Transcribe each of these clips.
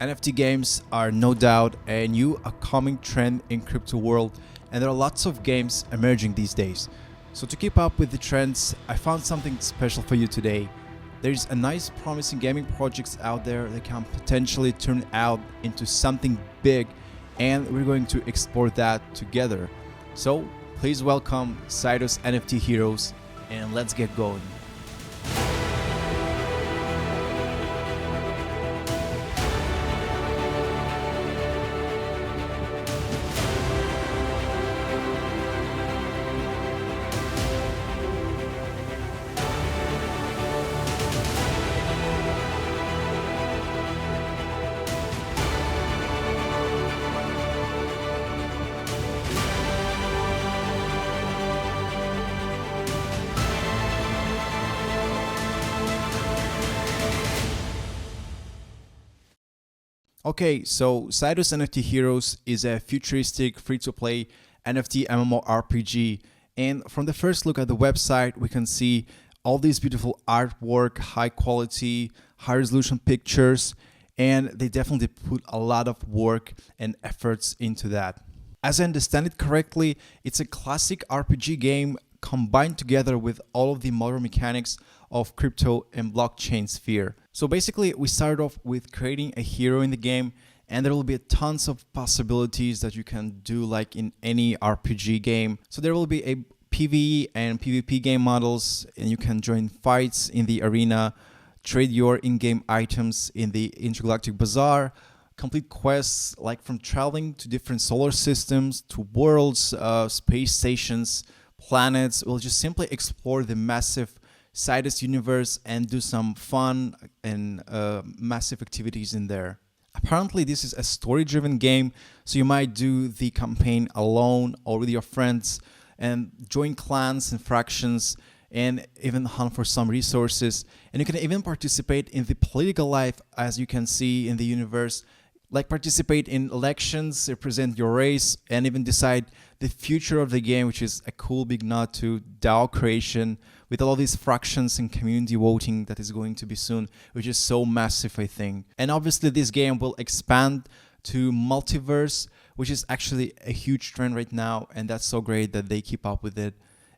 NFT games are no doubt a new upcoming trend in crypto world, and there are lots of games emerging these days. So to keep up with the trends, I found something special for you today. There's a nice promising gaming projects out there that can potentially turn out into something big, and we're going to explore that together. So please welcome SIDUS NFT Heroes, and let's get going. Okay, so SIDUS NFT Heroes is a futuristic free-to-play NFT MMORPG, and from the first look at the website, we can see all these beautiful artwork, high quality, high resolution pictures, and they definitely put a lot of work and efforts into that. As I understand it correctly, it's a classic RPG game combined together with all of the modern mechanics of crypto and blockchain sphere. So basically, we started off with creating a hero in the game, and there will be tons of possibilities that you can do like in any RPG game. So there will be a PvE and PvP game models, and you can join fights in the arena, trade your in-game items in the intergalactic bazaar, complete quests like from traveling to different solar systems, to worlds, space stations, planets. We'll just simply explore the massive SIDUS universe and do some fun and massive activities in there. Apparently this is a story-driven game, so you might do the campaign alone or with your friends and join clans and fractions and even hunt for some resources. And you can even participate in the political life, as you can see in the universe, like participate in elections, represent your race, and even decide the future of the game, which is a cool big nod to DAO creation with all these fractions and community voting that is going to be soon, which is so massive, I think. And obviously this game will expand to multiverse, which is actually a huge trend right now, and that's so great that they keep up with it.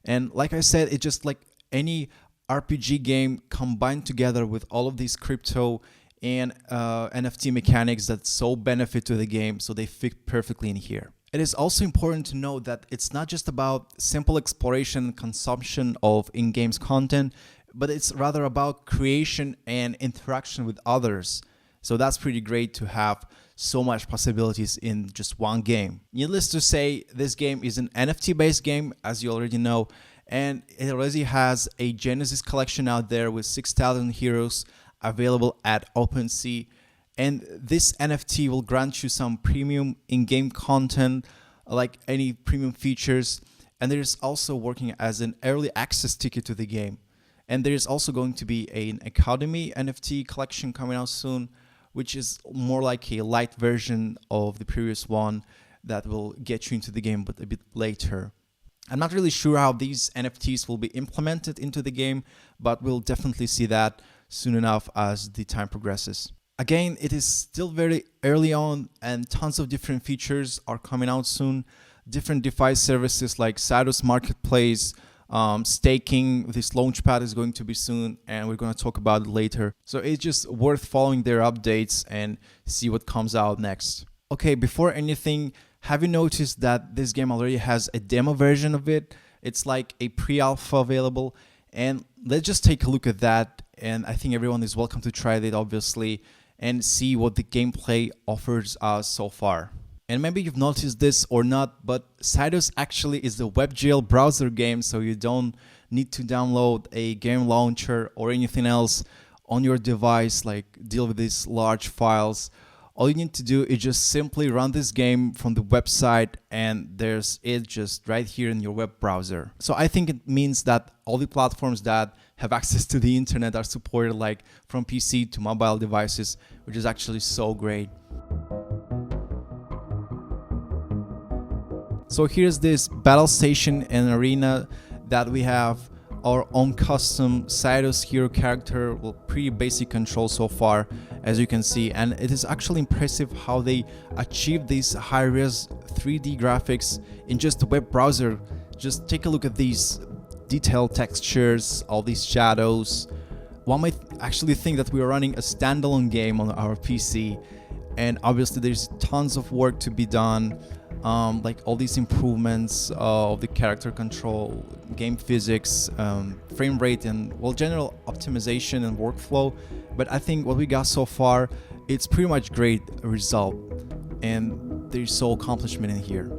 And like I said, it's just like any RPG game combined together with all of these crypto and NFT mechanics that so benefit to the game, so they fit perfectly in here. It is also important to note that it's not just about simple exploration and consumption of in-games content, but it's rather about creation and interaction with others. So that's pretty great to have so much possibilities in just one game. Needless to say, this game is an NFT-based game, as you already know, and it already has a Genesis collection out there with 6,000 heroes available at OpenSea, and this NFT will grant you some premium in-game content like any premium features, and there is also working as an early access ticket to the game. And there is also going to be an Academy NFT collection coming out soon, which is more like a light version of the previous one that will get you into the game but a bit later. I'm not really sure how these NFTs will be implemented into the game, but we'll definitely see that soon enough as the time progresses. Again, it is still very early on, and tons of different features are coming out soon. Different DeFi services like SIDUS Marketplace, staking, this launchpad is going to be soon, and we're going to talk about it later. So it's just worth following their updates and see what comes out next. Okay, before anything, have you noticed that this game already has a demo version of it? It's like a pre-alpha available, and let's just take a look at that. And I think everyone is welcome to try it, obviously, and see what the gameplay offers us so far. And maybe you've noticed this or not, but SIDUS actually is the WebGL browser game, so you don't need to download a game launcher or anything else on your device, like deal with these large files. All you need to do is just simply run this game from the website, and there's it just right here in your web browser. So I think it means that all the platforms that have access to the internet are supported, like from PC to mobile devices, which is actually so great. So here's this battle station and arena that we have our own custom SIDUS hero character, well, pretty basic control so far, as you can see, and it is actually impressive how they achieved these high-res 3D graphics in just the web browser. Just take a look at these detailed textures, all these shadows. One might actually think that we are running a standalone game on our PC, and obviously there's tons of work to be done, like all these improvements of the character control, game physics, frame rate, and well, general optimization and workflow. But I think what we got so far, it's pretty much great result, and there's so accomplishment in here.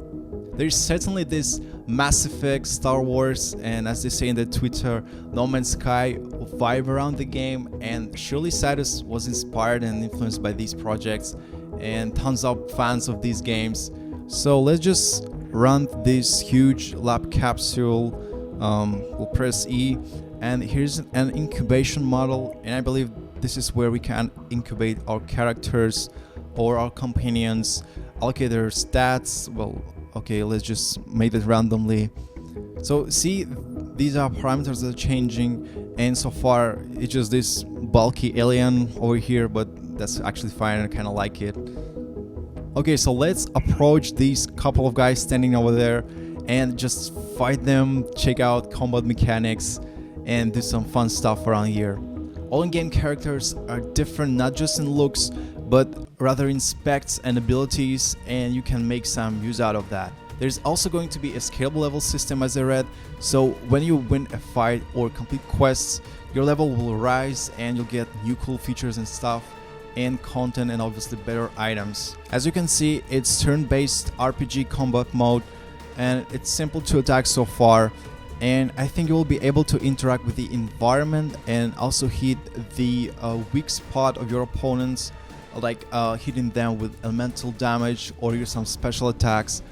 There's certainly this Mass Effect, Star Wars, and as they say in the Twitter, No Man's Sky vibe around the game, and surely SIDUS was inspired and influenced by these projects, and tons of fans of these games. So let's just run this huge lab capsule. We'll press E, and here's an incubation model, and I believe this is where we can incubate our characters or our companions, allocate their stats. Well, okay, let's just make it randomly. So see, these are parameters that are changing, and so far it's just this bulky alien over here, but that's actually fine. I kind of like it. Okay, so let's approach these couple of guys standing over there and just fight them, check out combat mechanics, and do some fun stuff around here. All in-game characters are different, not just in looks, but rather in specs and abilities, and you can make some use out of that. There's also going to be a scalable level system, as I read, so when you win a fight or complete quests, your level will rise and you'll get new cool features and stuff, and content, and obviously better items. As you can see, it's turn-based RPG combat mode, and it's simple to attack so far, and I think you will be able to interact with the environment and also hit the weak spot of your opponents, like hitting them with elemental damage or use some special attacks.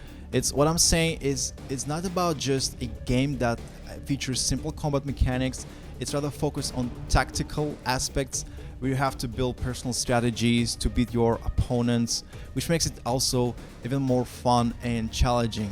What I'm saying is, it's not about just a game that features simple combat mechanics. It's rather focused on tactical aspects where you have to build personal strategies to beat your opponents, which makes it also even more fun and challenging.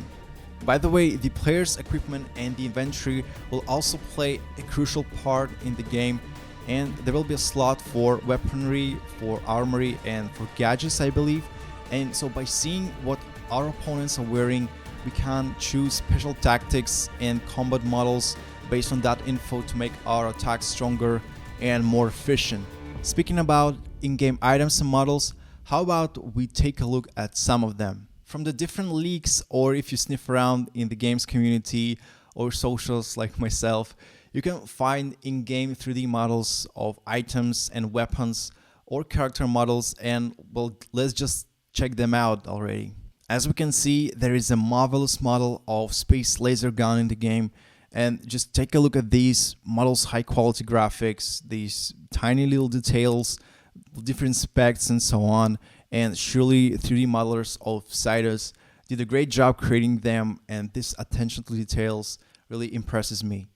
By the way, the player's equipment and the inventory will also play a crucial part in the game, and there will be a slot for weaponry, for armory, and for gadgets, I believe. And so by seeing what our opponents are wearing, we can choose special tactics and combat models based on that info to make our attacks stronger and more efficient. Speaking about in-game items and models, how about we take a look at some of them? From the different leaks, or if you sniff around in the games community or socials like myself, you can find in-game 3D models of items and weapons or character models, and well, let's just check them out already. As we can see, there is a marvelous model of Space Laser Gun in the game, and just take a look at these models, high quality graphics, these tiny little details, different specs and so on, and surely 3D modelers of SIDUS did a great job creating them, and this attention to details really impresses me.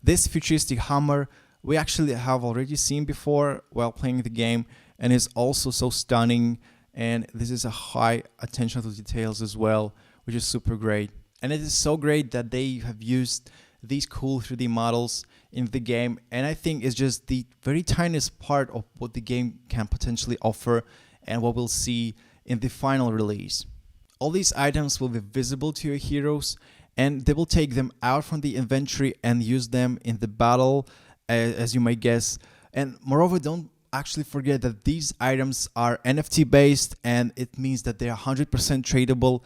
This futuristic hammer we actually have already seen before while playing the game, and is also so stunning, and this is a high attention to details as well, which is super great. And it is so great that they have used these cool 3D models in the game, and I think it's just the very tiniest part of what the game can potentially offer and what we'll see in the final release. All these items will be visible to your heroes, and they will take them out from the inventory and use them in the battle, as you might guess. And moreover, don't actually forget that these items are NFT based, and it means that they are 100% tradable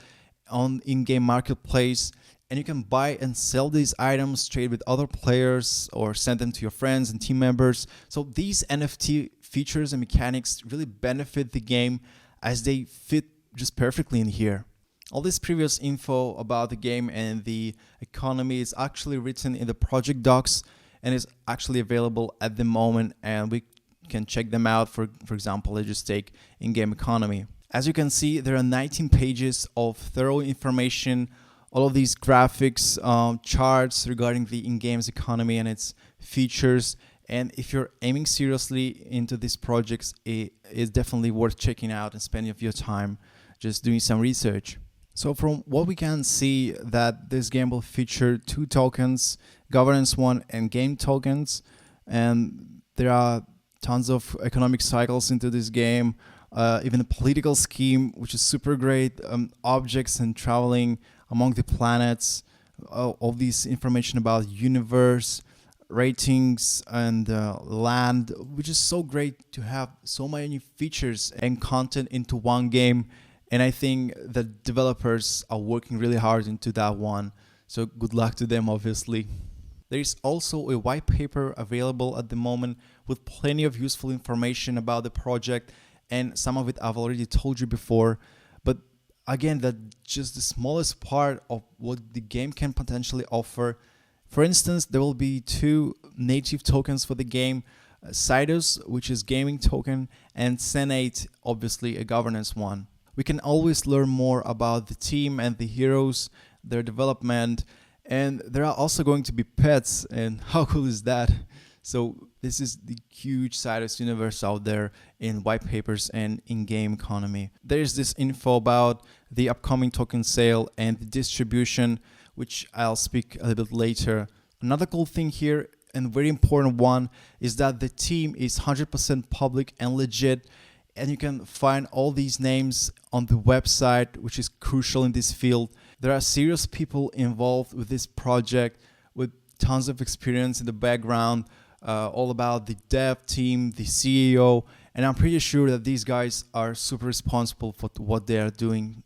on in-game marketplace, and you can buy and sell these items, trade with other players, or send them to your friends and team members. So these NFT features and mechanics really benefit the game, as they fit just perfectly in here. All this previous info about the game and the economy is actually written in the project docs, and is actually available at the moment, and we can check them out. For example, let's just take in-game economy. As you can see, there are 19 pages of thorough information, all of these graphics, charts regarding the in-game's economy and its features. And if you're aiming seriously into these projects, it is definitely worth checking out and spending your time just doing some research. So from what we can see, that this game will feature 2 tokens, governance 1 and game tokens, and there are tons of economic cycles into this game, even a political scheme, which is super great, objects and traveling among the planets, all these information about universe, ratings, and land, which is so great to have so many features and content into one game. And I think the developers are working really hard into that one. So good luck to them, obviously. There is also a white paper available at the moment with plenty of useful information about the project, and some of it I've already told you before. But again, that's just the smallest part of what the game can potentially offer. For instance, there will be 2 native tokens for the game, SIDUS, which is gaming token, and Senate, obviously a governance one. We can always learn more about the team and the heroes, their development, and there are also going to be pets, and how cool is that? So this is the huge SIDUS universe out there in white papers and in-game economy. There's this info about the upcoming token sale and the distribution, which I'll speak a little bit later. Another cool thing here, and very important one, is that the team is 100% public and legit, and you can find all these names on the website, which is crucial in this field. There are serious people involved with this project with tons of experience in the background, all about the dev team, the CEO, and I'm pretty sure that these guys are super responsible for what they are doing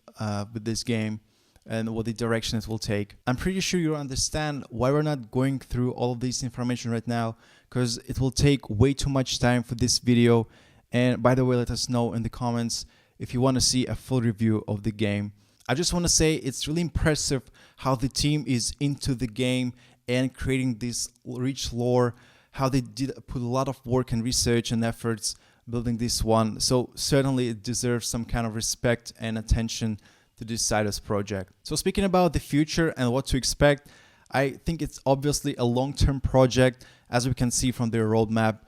with this game and what the direction it will take. I'm pretty sure you understand why we're not going through all of this information right now, because it will take way too much time for this video. And by the way, let us know in the comments if you want to see a full review of the game. I just want to say it's really impressive how the team is into the game and creating this rich lore, how they did put a lot of work and research and efforts building this one. So certainly it deserves some kind of respect and attention to this SIDUS project. So speaking about the future and what to expect, I think it's obviously a long-term project, as we can see from their roadmap,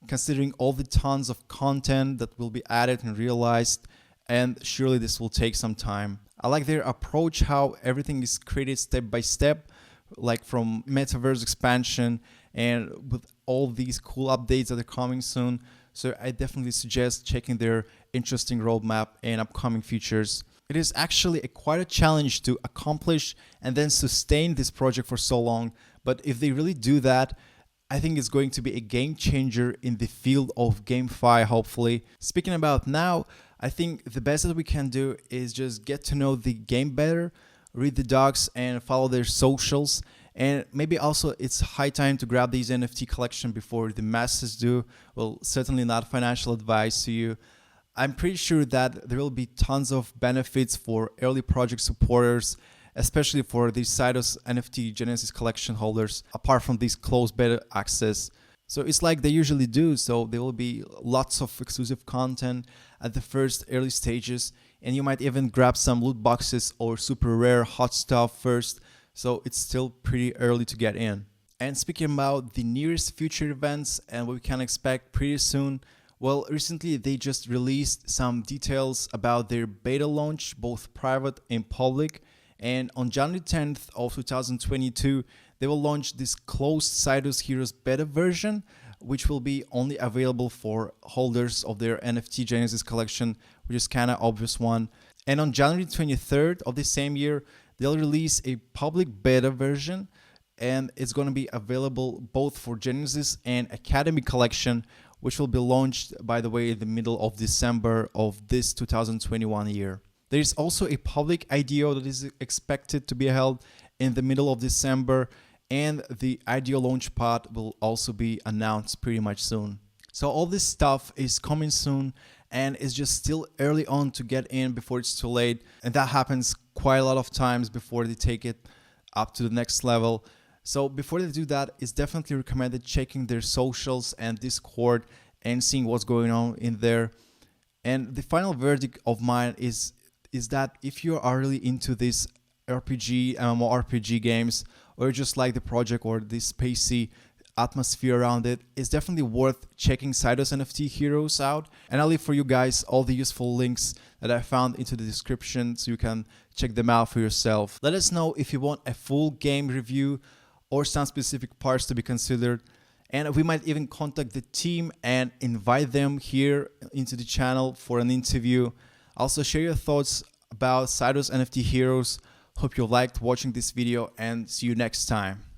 considering all the tons of content that will be added and realized, and surely this will take some time. I like their approach, how everything is created step by step, like from metaverse expansion and with all these cool updates that are coming soon. So I definitely suggest checking their interesting roadmap and upcoming features. It is actually quite a challenge to accomplish and then sustain this project for so long, but if they really do that, I think it's going to be a game changer in the field of GameFi, hopefully. Speaking about now, I think the best that we can do is just get to know the game better, read the docs and follow their socials. And maybe also it's high time to grab these NFT collection before the masses do. Well, certainly not financial advice to you. I'm pretty sure that there will be tons of benefits for early project supporters, especially for the SIDUS NFT Genesis collection holders, apart from this closed beta access. So it's like they usually do. So there will be lots of exclusive content at the first early stages, and you might even grab some loot boxes or super rare hot stuff first. So it's still pretty early to get in. And speaking about the nearest future events and what we can expect pretty soon, well, recently they just released some details about their beta launch, both private and public. And on January 10th of 2022, they will launch this closed SIDUS Heroes beta version, which will be only available for holders of their NFT Genesis collection, which is kind of obvious one. And on January 23rd of the same year, they'll release a public beta version, and it's going to be available both for Genesis and Academy collection, which will be launched, by the way, in the middle of December of this 2021 year. There is also a public IDO that is expected to be held in the middle of December, and the IDO launch pod will also be announced pretty much soon. So all this stuff is coming soon, and it's just still early on to get in before it's too late. And that happens quite a lot of times before they take it up to the next level. So before they do that, it's definitely recommended checking their socials and Discord and seeing what's going on in there. And the final verdict of mine is that if you are really into this RPG, MMORPG games, or just like the project or this spacey atmosphere around it, it's definitely worth checking SIDUS NFT Heroes out. And I'll leave for you guys all the useful links that I found into the description so you can check them out for yourself. Let us know if you want a full game review or some specific parts to be considered. And we might even contact the team and invite them here into the channel for an interview. Also, share your thoughts about SIDUS NFT Heroes. Hope you liked watching this video, and see you next time.